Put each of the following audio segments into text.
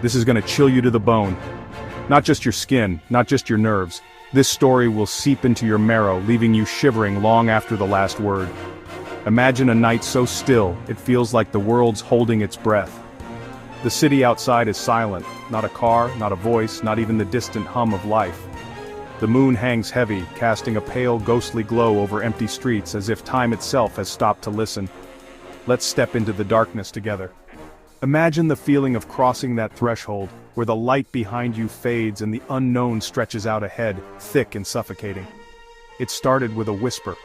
This is gonna chill you to the bone. Not just your skin, not just your nerves. This story will seep into your marrow, leaving you shivering long after the last word. Imagine a night so still, it feels like the world's holding its breath. The city outside is silent, not a car, not a voice, not even the distant hum of life. The moon hangs heavy, casting a pale, ghostly glow over empty streets as if time itself has stopped to listen. Let's step into the darkness together. Imagine the feeling of crossing that threshold, where the light behind you fades and the unknown stretches out ahead, thick and suffocating. It started with a whisper.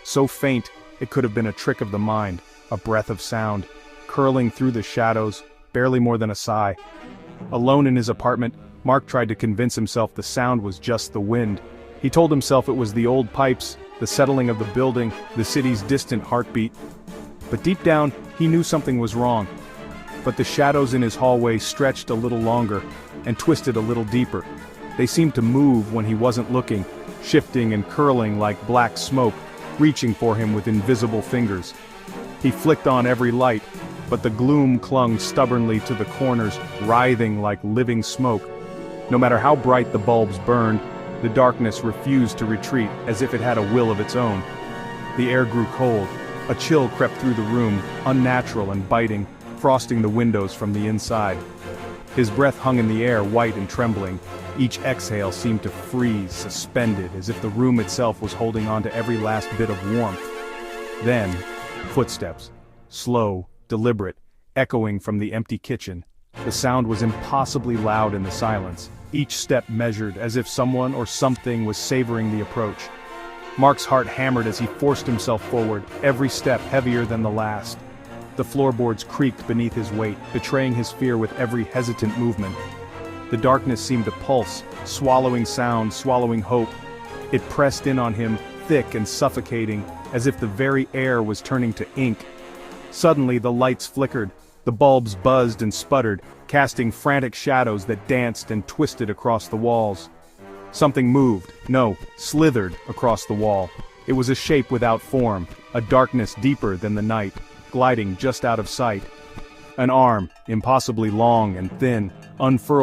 So faint, it could have been a trick of the mind, a breath of sound, curling through the shadows, barely more than a sigh. Alone in his apartment, Mark tried to convince himself the sound was just the wind. He told himself it was the old pipes, the settling of the building, the city's distant heartbeat. But deep down, he knew something was wrong. But the shadows in his hallway stretched a little longer, and twisted a little deeper. They seemed to move when he wasn't looking, shifting and curling like black smoke, reaching for him with invisible fingers. He flicked on every light, but the gloom clung stubbornly to the corners, writhing like living smoke. No matter how bright the bulbs burned, the darkness refused to retreat as if it had a will of its own. The air grew cold. A chill crept through the room, unnatural and biting, frosting the windows from the inside. His breath hung in the air, white and trembling. Each exhale seemed to freeze, suspended, as if the room itself was holding on to every last bit of warmth. Then, footsteps. Slow, deliberate, echoing from the empty kitchen. The sound was impossibly loud in the silence, each step measured as if someone or something was savoring the approach. Mark's heart hammered as he forced himself forward, every step heavier than the last. The floorboards creaked beneath his weight, betraying his fear with every hesitant movement. The darkness seemed to pulse, swallowing sound, swallowing hope. It pressed in on him, thick and suffocating, as if the very air was turning to ink. Suddenly the lights flickered, the bulbs buzzed and sputtered, casting frantic shadows that danced and twisted across the walls. Something moved, no, slithered across the wall. It was a shape without form, a darkness deeper than the night, gliding just out of sight. An arm, impossibly long and thin, unfurled